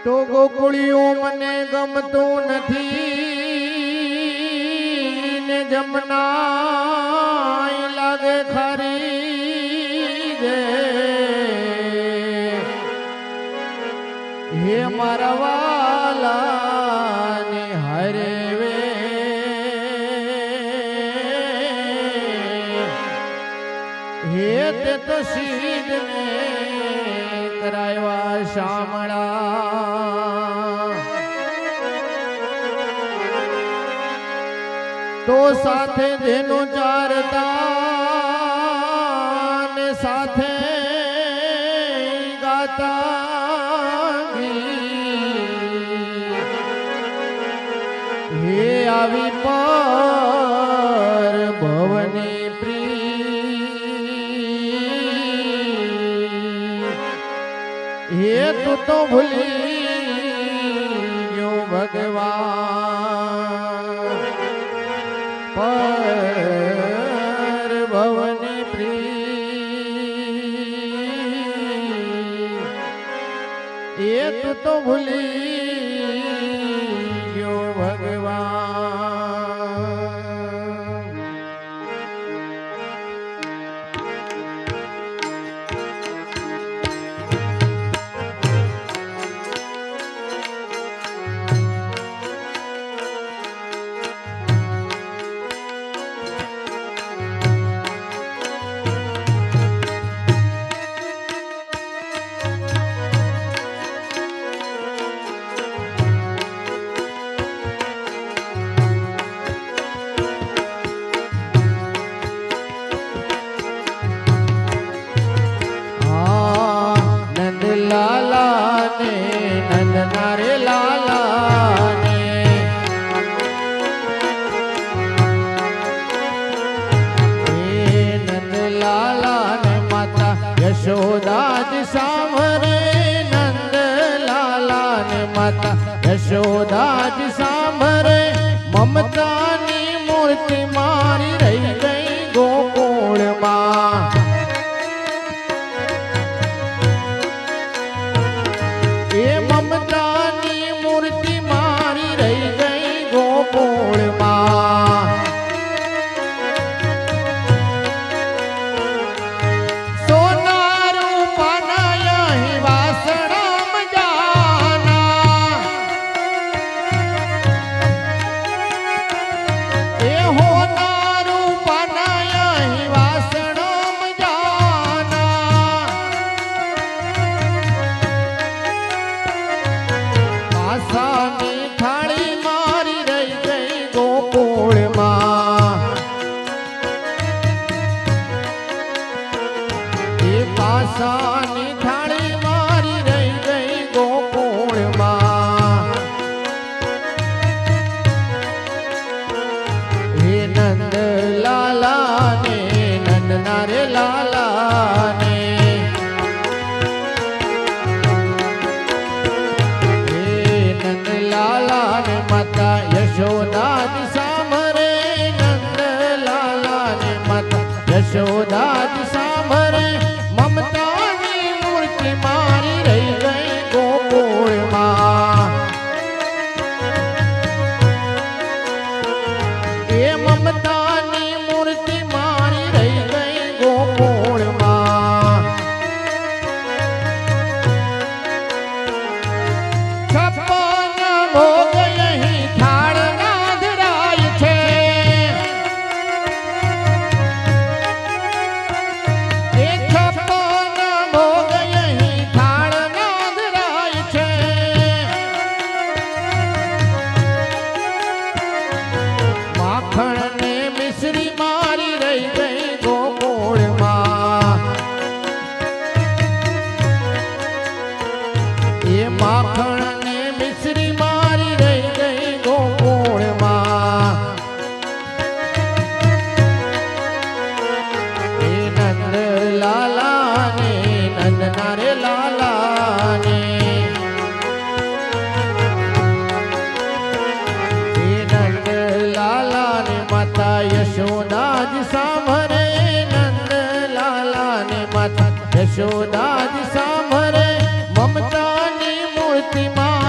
તો ગોકુળિયું મને ગમતું નથી ને જમના લાગે ખરી રે હે મારા વાલા ને હરે વે હે તે તો સીધ ને કરાયવા શામળા તો સાથે જેનું ચારતા ને સાથે ગાતા હે આવી પર ભવની હે તું તો ભૂલી ગયો ભગવાન પર ભવની પ્રિય એ તું તો ભૂલી ગયો ભગવાન यशोदाज सांभरे नंद लाला ने माता यशोदाज सांभरे ममता नी मूर्ति मारी रही गई गोकुल मां ये ममता नी मूर्ति मारी रही गई गोकुल मां પાસાની થાળી મારી રહી ગઈ ગોકુળમાં હે નંદ લાલા ને નંદના રે લાલા ને હે નંદ લાલા ને માતા યશોદાજી સાંભરે નંદ લાલા ને માતા યશોદાજી સાંભરે મમતાની મૂર્તિ મારી રહી ગઈ ગોકુળમાં એ મમતાની મૂર્તિ મારી રહી ગઈ ગોકુળમાં છપ્પન ભોગ અહીં થાળ નાધરાય છે માખણ ને મિશ્રી મારી રહી ગઈ ગોકુળમાં હે નંદ લાલા ને નંદના રે લાલા ને હે નંદ લાલા ને માતા યશોદાજી સાંભરે નંદ લાલા ને માતા યશોદાજી સાંભરે મમતાની મૂર્તિ માં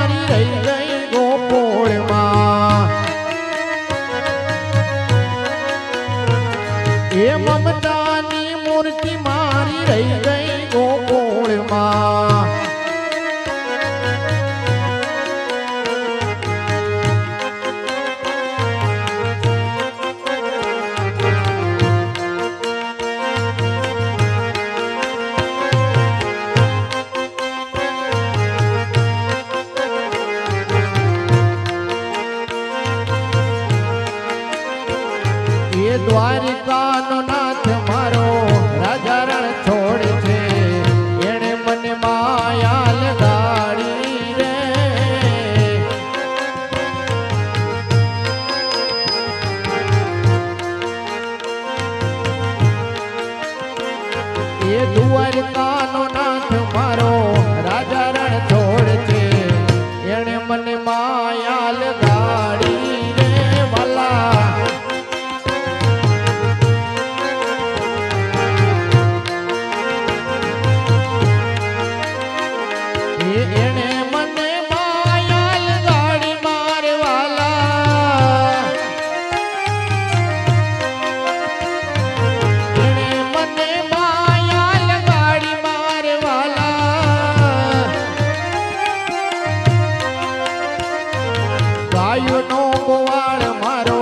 માયાલ ગાડી રે વાલા એને મને માયાલ ગાડી મારે વાલા એને મને માયાલ ગાડી મારે વાલા ગાયુંનો ગોવાળ મારો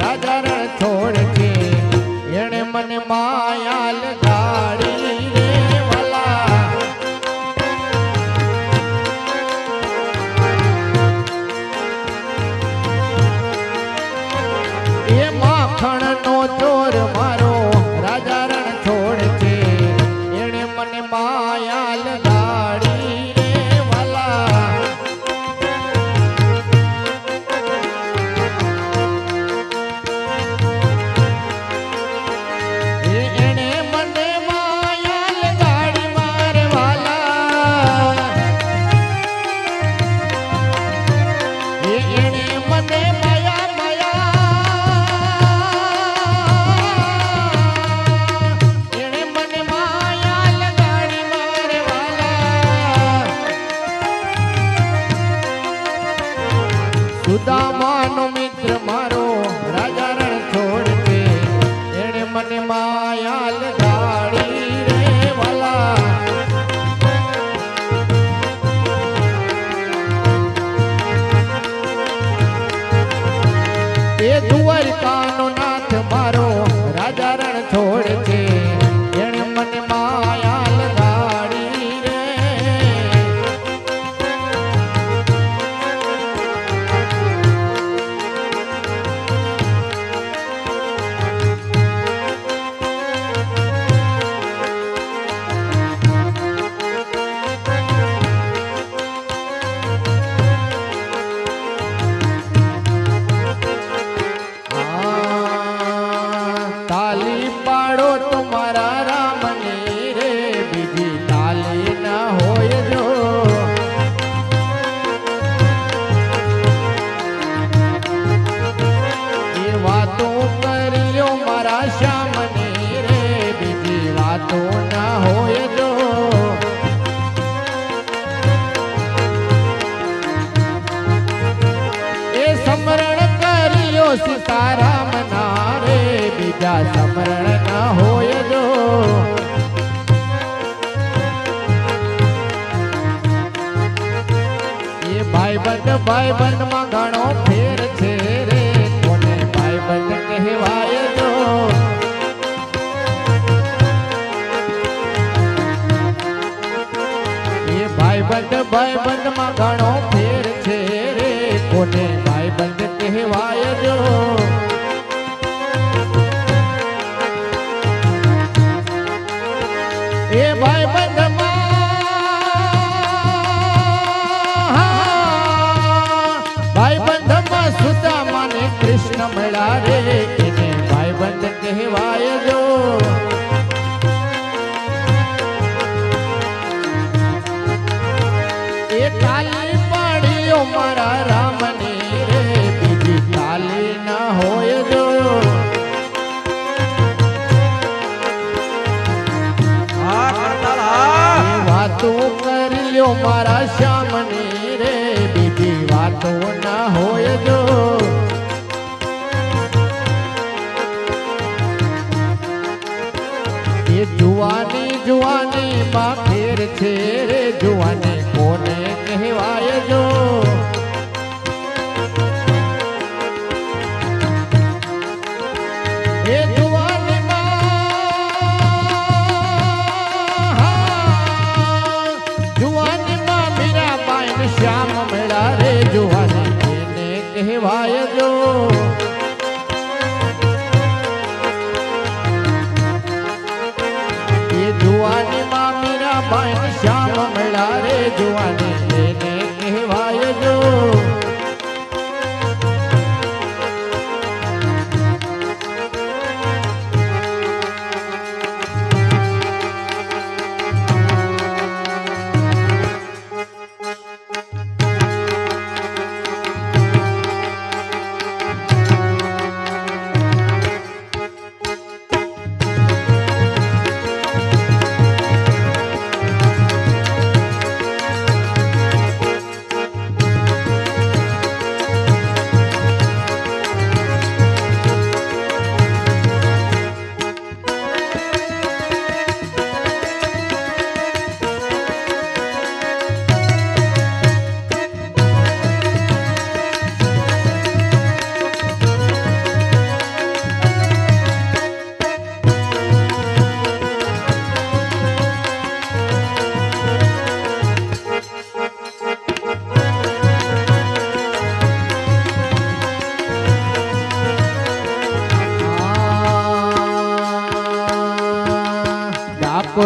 રાજા રણ છોડ છે એને મને માયાલ ગાડી રે વાલા એ માખણનો ચોર મારો રાજા રણ છોડ છે એને મને માયાલ ગાડી રે વાલા એને મને માયાલ ગાડી મારે વાલા એને મને માયા એને મને માયાલ ગાડી મારે વાલા સુદામાનો મિત્ર મારો રાજા રણ છોડ છે એને મને માયાલ ગાડી રે વાલા એ દ્વારકાનો નાથ મારો રાજા રણ છોડ છે એને મને માયાલ ગાડી રે તાલી પાડો તમારા રામની રે બીજી તાલી ના હોય જો એ વાતો કરી લ્યો મારા શ્યામની રે બીજી વાતો ના હોય જો એ સમરણ કરી લ્યો સીતારામ ના રે બીજા સમરણ ના હોય જો એ ભાઈબંધ માં ઘણો ફેર છે રે કોને ભાઈબંધ કહેવાય જો એ ભાઈબંધ માં ઘણો ફેર છે રે કોને ભાઈબંધ કહેવાય જો એ ભાઈબંધ માં સુદામા ને કૃષ્ણ મળ્યા રે એને ભાઈબંધ કહેવાય જો એ તાલી પાડ્યો મારા રામની રે બીજી તાલી ના હોય જો વાતો કરી લ્યો મારા શ્યામની રે બીજી વાતો ના હોય જો એ જુવાની માં ફેર છે રે જુવાની કોને કહેવાય જો એ જુવાની માં મીરાબાઈ ને શ્યામ મેળા રે જુવાની એને કહેવાય જો એ જુવાની માં મીરાબાઈ ને શ્યામ મેળા રે જુવાની એને કહેવાય જો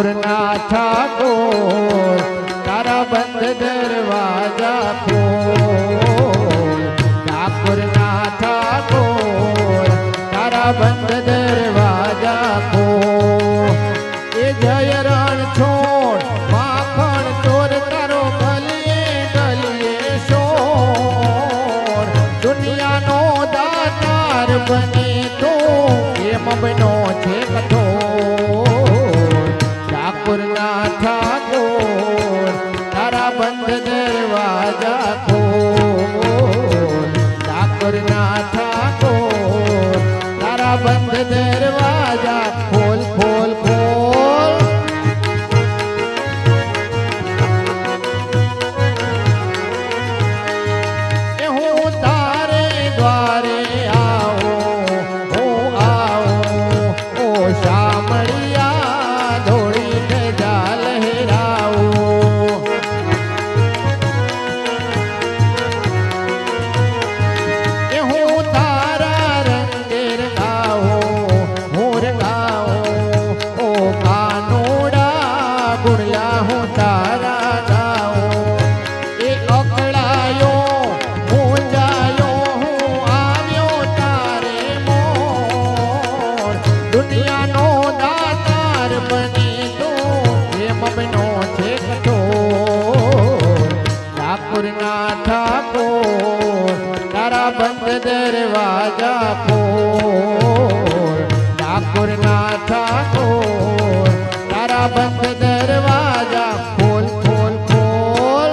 ठाकुर ना ठाकुर तारा बंद दरवाजा खोल। ठाकुर ना ठाकुर तारा बंद दरवाजा खोल। ए जय रण छोड़ माखण चोर तारो गलिए गलिए शोर। दुनिया नो दातार बने तो एम बनो छे कठोर। ठाकुर ना ठाकुर तारा बंद दरवाजा खोल। ठाकुर ना ठाकुर तारा बंद दरवाजा खोल खोल खोल। हूँ तारे द्वारे आओ ओ शामड़िया धोड़ी ध्वजा लहराओ। हूँ तारा रंगे रंगाओ ओ कानोड़ा गुड़िया हूँ तारा गाओ। ए अकड़ायो हूँ जायो हूँ આવ્યો તારે મોર। दुनिया नो दातार बनी तो एम बनो छे कठोर। ठाकुर ना ठाकुर तारा बंद दरवाजा खोल। ठाकुर ना ठाकुर तारा बंद दरवाजा खोल खोल खोल।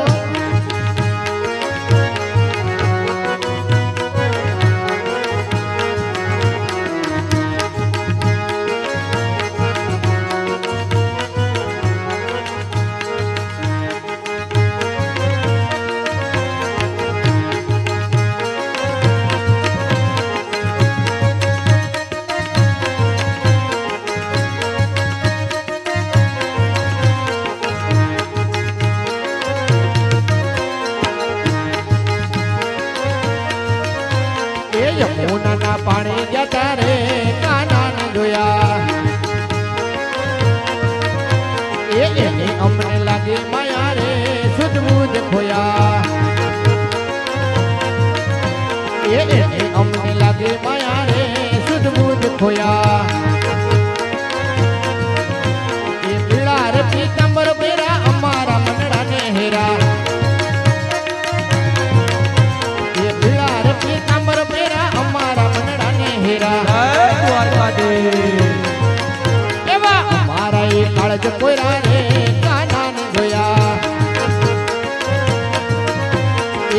ए यमुना ना पाणी जता रे काना ने जोया। एनी अमने लागे माया रे सुधबूझ खोया। एनी अमने लागे माया रे सुधबूझ खोया। ए पीड़ा रे पीतांबर बेरा अमारा मनड़ा ने हेरा। ए पीड़ा रे पीतांबर बेरा अमारा मनड़ा ने हेरा। एवा अमारा ये काळज कोयरा रे काना ने जोया।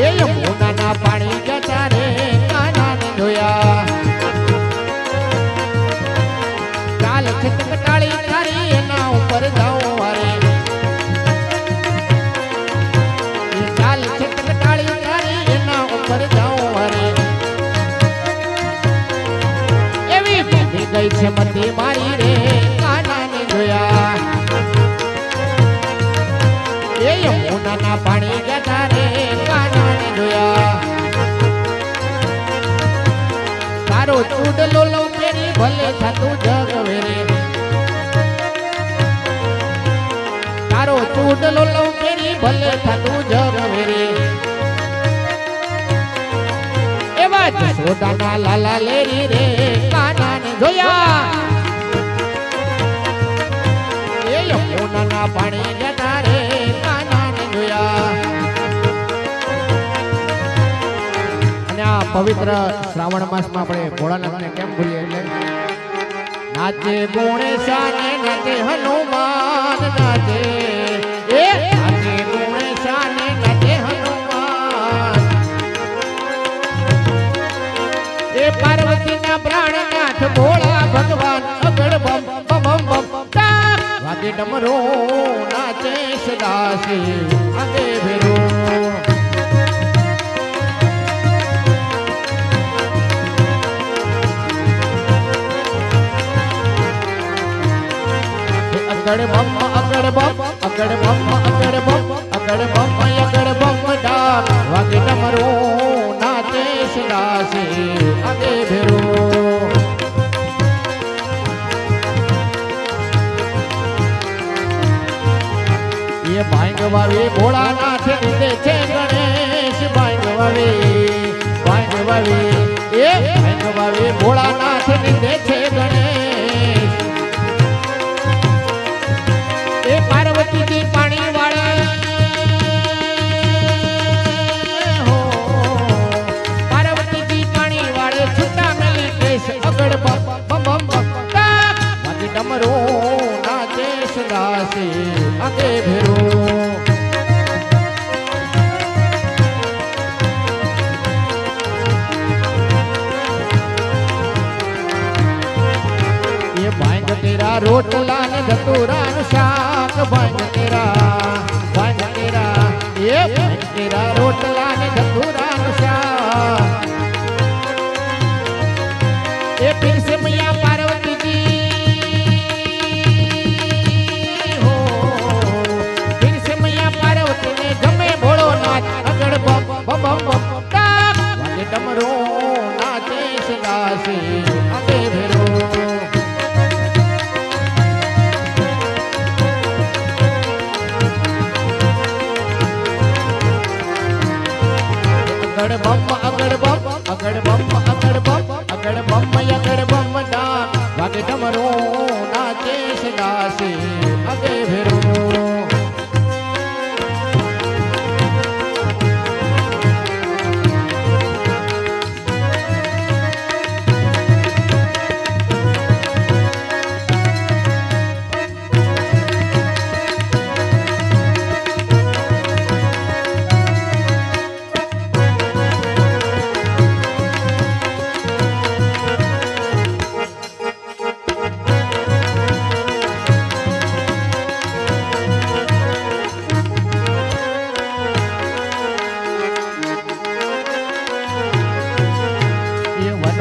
ए यमुना ना पाणी जता रे काना ने जोया। चाल छिटकटाળી તારી એના ઉપર જાઉં વારે। એ ચાલ छिटकटाળી તારી એના ઉપર જાઉં વારે। એવી ભૂમિ ગઈ છે મતી મારી રે કાના ને જોયા। એ યમુના ના પાણી જતા રે કાના ને જોયા। તારો ચૂડલો લઉં ફેરી ભલે થતું જગ વેરે। તારો ચૂડલો લઉં ફેરી ભલે થતું જગ વેરે। એવા જશોદાના લાલા લેરી રે કાના ને જોયા। એ યમુના ના પાણી જતા રે કાના ને જોયા। અને આ પવિત્ર શ્રાવણ માસમાં આપણે ભોળાનાથને કેમ ભૂલીએ એટલે નાચે ગુણેશા ને નાચે હનુમાન નાચે। એ નાચે ગુણેશા ને નાચે હનુમાન। એ પાર્વતી ના પ્રાણનાથ ભોળા ભગવાન અગળ બમ બમ બમ ટાક વાગે ડમરો નાચે સદાશિવ આગે ભેરો। अगड़ बम अगड़ बम अगड़ बम अगड़ बम अगड़ बम अगड़ बम डाक वागे डमरो नाचे सदाशे आगे भेरो। ભાંગવાવી ભોળાનાથ નિંદે છે ગણેશ ભાંગવાવી એ ભાંગવાવી ભોળાનાથ નિંદે છે ગણેશ એ પાર્વતીજી પાણી વાળા પાર્વતીજી પાણી વાળે છૂટા મેલી કેશ અગડ બમ બમ બમ વાગે ડમરો નાચે સદાસી આગે ભેરો રોટલા ને ધતુરા નું શાક ભાંગ તેરા એ ભાંગ તેરા રોટલા ને ધતુરા નું શાક એ પીર સે મૈયા પાર્વતીજી હો પીર સે મૈયા પાર્વતી ને ગમે ભોળો નાચ અગડ બમ બમ બમ વાગે ડમરો નાચે સદાસી આગે ભેરો અગડ બમ અગડ બમ અગડ બમ અગડ બમ અગડ બમ અગડ બમ ડાક વાગે ડમરો નાચે સદાસી આગે ભેરો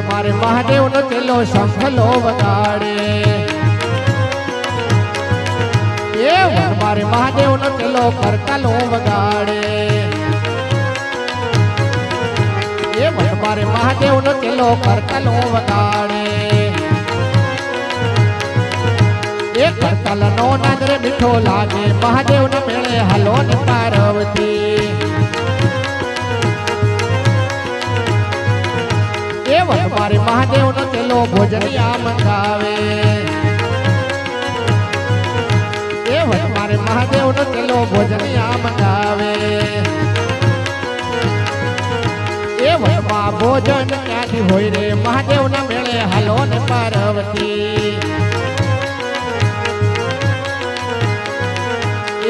મારે મહાદેવ નો ચેલો શંખલો વગાડે એ મારે મહાદેવ નો ચેલો કરતાલો વગાડે એ મારે મહાદેવ નો ચેલો કરતાલો વગાડે એ કરતાલ નો નાદરે મીઠો લાગે મહાદેવ ને મેળે હાલો ને પાર્વતી મારે મહાદેવ નો ચેલો ભોજનિયા મંગાવે એ મારે મહાદેવ નો ચેલો ભોજનિયા મંગાવે એ માં ભોજન ક્યાંથી હોય રે મહાદેવ ના મેળે હાલો ને પાર્વતી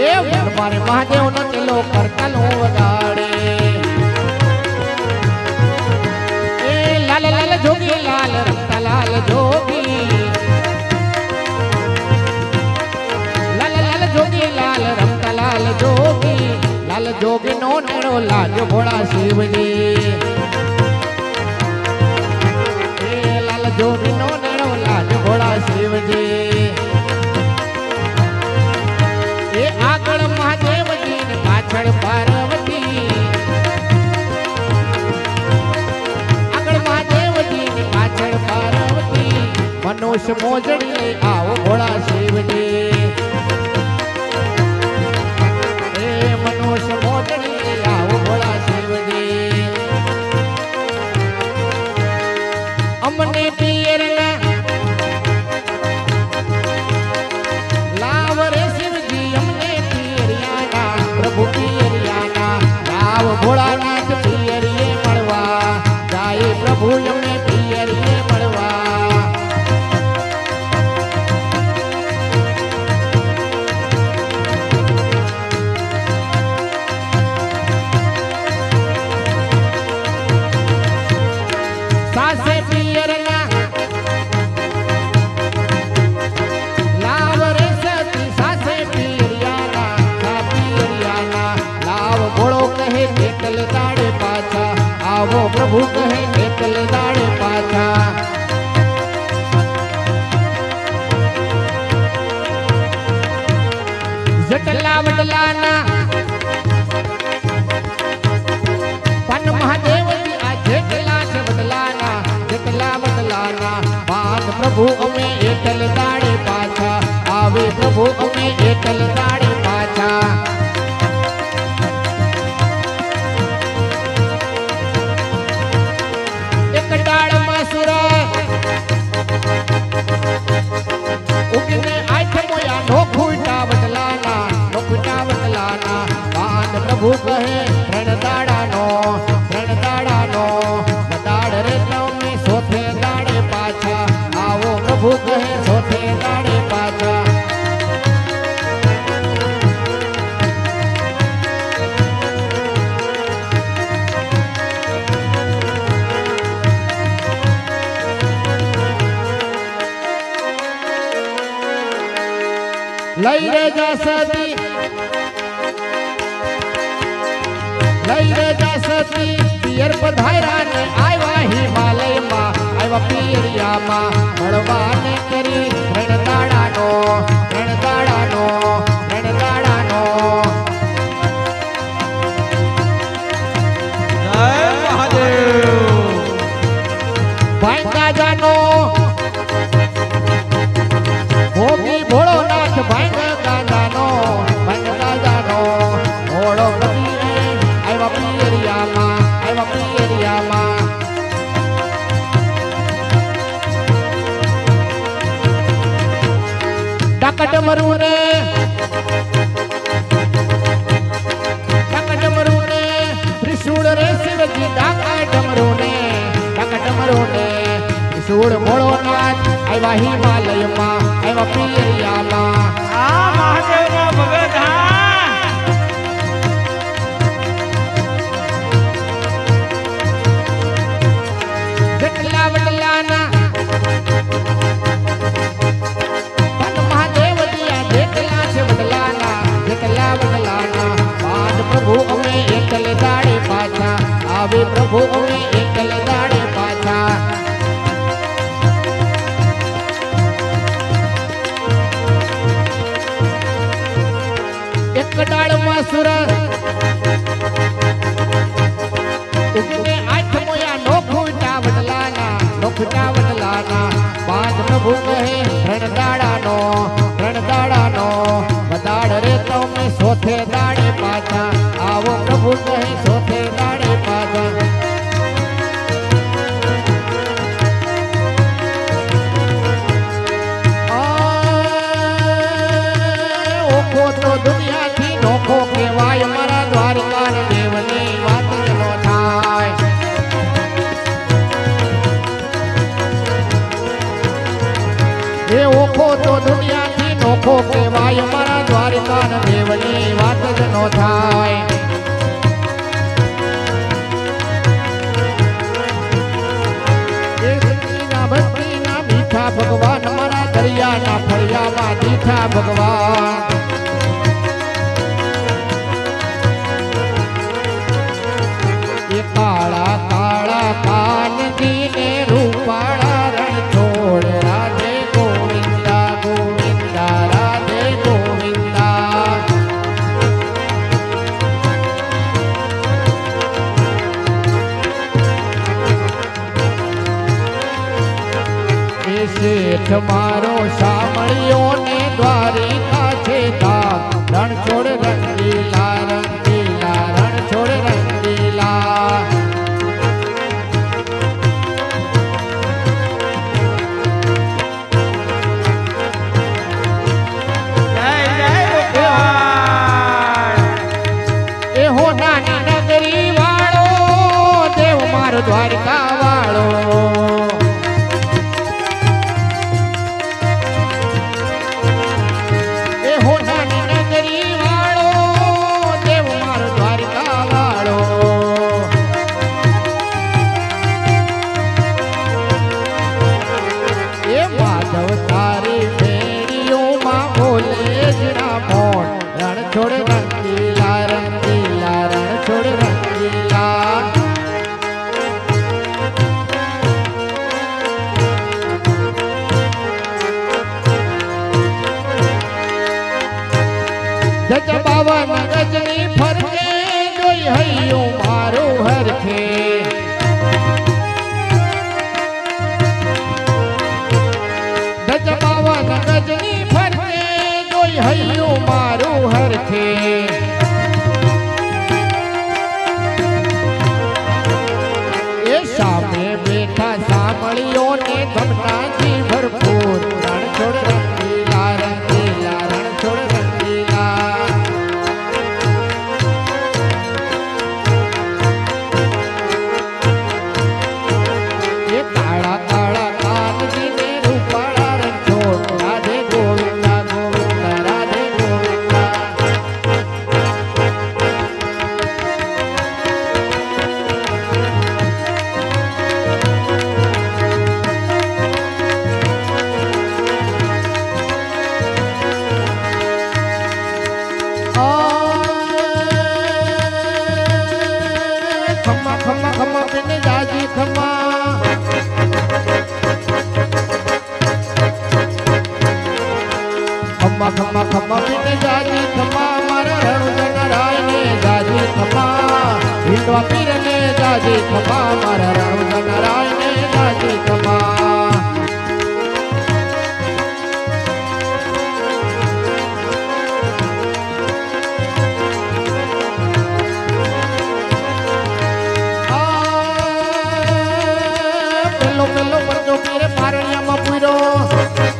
એ મારે મહાદેવ નો ચેલો કરતાલો વગાડે લાલ જોગી લાલ રમતા લાલ જોગી લાલ જોગી લાલ રમતા લાલ જોગી નો નેડો લાજ ભોળા શિવજી એ લાલ જોગી નો નેડો લાજ ભોળા શિવજી એ આગળ મહાદેવજી ને પાછળ પાર્વતી મનુષ્ય મોજડી લઈ આવો ભોળા શિવજી એ મનુષ્ય મોજડી લઈ આવો ભોળા શિવજી અમને પિયર ના લાવ રે શિવજી અમને પિયરિયાના પ્રભુ પિયરિયાના લાવ ભોળાનાથ પિયરિયે મળવા જાય પ્રભુ અમને પિયરિયે મળવા પ્રભુ કહે એકલ દાડે પાછા જટલા વડલાના પન મહાદેવજી આ જેટલા છે વડલાના જેટલા વડલાના પાન પ્રભુ અમે એકલ દાડે પાછા આવે પ્રભુ અમે એકલ દાડે પાછા प्रभु कहे सोते दाड़े पाछा लई रे जा सती पियर पधारा ने आवा हिमालय मा आवा पियरिया मा મળવા ને કરી રણદાડાનો જય મહાદેવ ભાઈ ગાજાનો ભોગી ભોળોનાથ ભાઈ ગાજાનો ભોળો પતિ આવા પિયરિયામાં ડાકા ડમરુને ત્રિશૂળ રે શિવજી ડાકા ડમરુને ત્રિશૂળ ભોળોનાથ આવા હિમાલયમાં આવા પિયરિયામાં આ મહાદેવના ભગત હા જેટલા વડલાના મહાદેવ દિયા જેટલા છે વડલાના બાદ પ્રભુ અમે એકલે દાડે પાછા આવે પ્રભુ અમે એકલે દાડે પાછા એક ડાળમાં સુરત ઉગને આઠ મોયા નોખુટા વડલાના બાદ પ્રભુ કહે રણદાડાનો બદાડ રે તમે સોથે દાડે પાછા આવો પ્રભુ કહે સોથે દાડે પાછા ઓખો તો દુનિયાથી નોખો કહેવાય મારા દ્વારકા દેવની વાત જ નો થાય એ ઓખો તો દુનિયાથી નોખો કહેવાય મારા દ્વારકા દેવની વાત જ નો થાય ભક્તિના મીઠા ભગવાન મારા દરિયાના ફળિયામાં દીઠા ભગવાન એ કાળા કાળા કાનજીને રૂપાળા રણ છોડ રાધે ગોવિંદા રાધે ગોવિંદા એ શેઠ મારો સામળિયો ને દ્વારિકા છે ધામ રણ છોડ રંગીલા રણ છોડ રંગીલા એ હો નાની નગરી વાળો દેવ મારો દ્વારકા વાળો એ હો નાની નગરી વાળો દેવ મારો દ્વારકા વાળો એ માધવ તારી ભેડીઓમાં બોલે જણા મોણ રણ છોડ રંગીલા રણ છોડ રંગીલા જજ બાવન ગજની ફરકે જોઈ હૈયું મારું હરખે જજ બાવન ગજની ફરકે જોઈ હૈયું મારું હરખે એ સામે બેઠા સામળીઓને ધમનાથી ભરપૂર રણ છોડ રંગીલા રણ છોડ રંગીલા એ કાળા કાળા કાનજીને રૂપાળા હિંડવા પીર ને જાજી ખમા મારા રણુજા નારાયણ ને જાજી ખમા પેલો પરચો પીરે પારણિયામાં પૂર્યો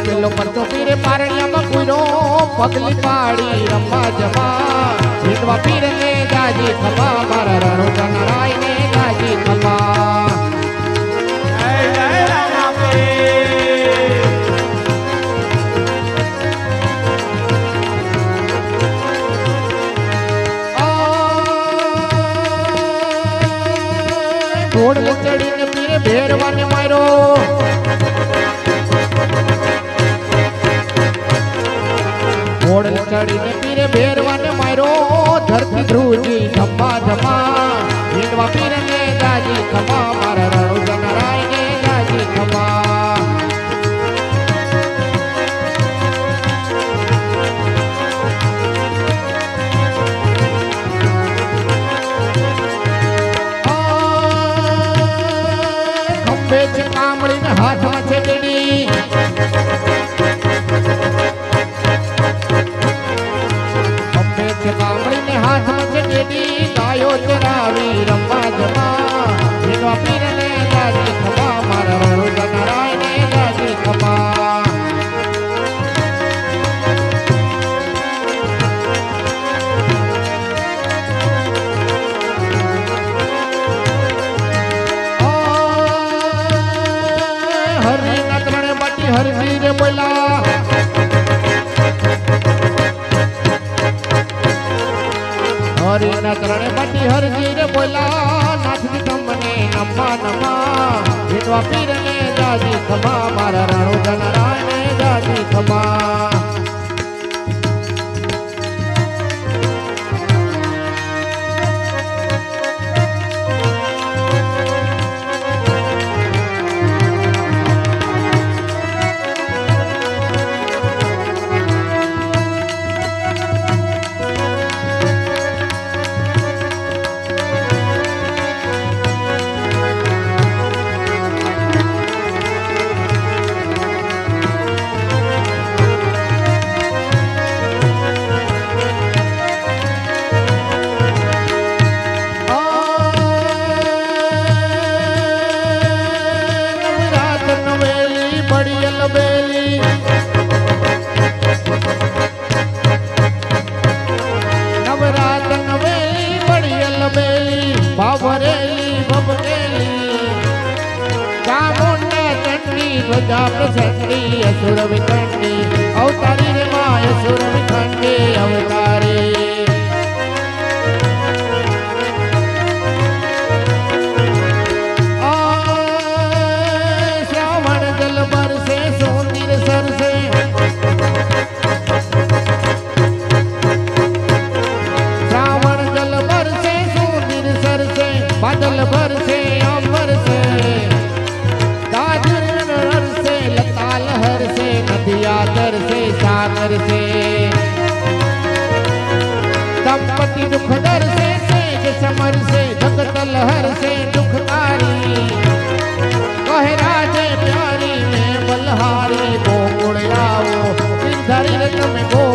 પેલો પરચો પીરે પારણિયામાં પૂર્યો પગલી પાડી રમવા જમા હિંડવા પીર ને જાજી ખમા મારા રણુજા નારાયણ ને જાજી ખમા જય જય રામાપીર. ઘોડ ચડીને પીરે ભેરવાને માર્યો ઘોડ ચડીને પીરે ભેરવાને માર્યો ધરતી ધ્રુજી ધમ્મા ધમા હિંડવા પીર ને જાજી ખમા મારા રણુજા નારાયણ ને જાજી ખમા ખંભે છે કામળીને હાથમાં છે બેડી ખંભે છે કામળીને હાથમાં છે બેડી ગાયો ચરાવી રમવા જમા હિંડવા પીર ને જાજી ખમા મારા રણુજા નારાયણ ને જાજી ખમા હરિના ત્રણે બાટી હરજી રે બોલા હરિના ત્રણે બાટી હરજી રે બોલા નાથની તમને નમા નમા હિંડવા પીર ને જાજી ખમા મારા રણુજા નારાયણ ને જાજી ખમા ધ્વજા પ્રસન્ની અસુર વિખંડી અવતારી રે માં અસુર વિખંડી અવતારી શ્રાવણ જલ બરસે સોંદિર સરસે શ્રાવણ જલ બરસે સોંદિર સરસે બાદલ બરસે અંબર से नदियादर से सागर से दंपति दुख दर से सेज समर से जगतल हर से दुखकारी कहे राजे प्यारी में बलहारी गोकुड़ आओ धरी रत में गो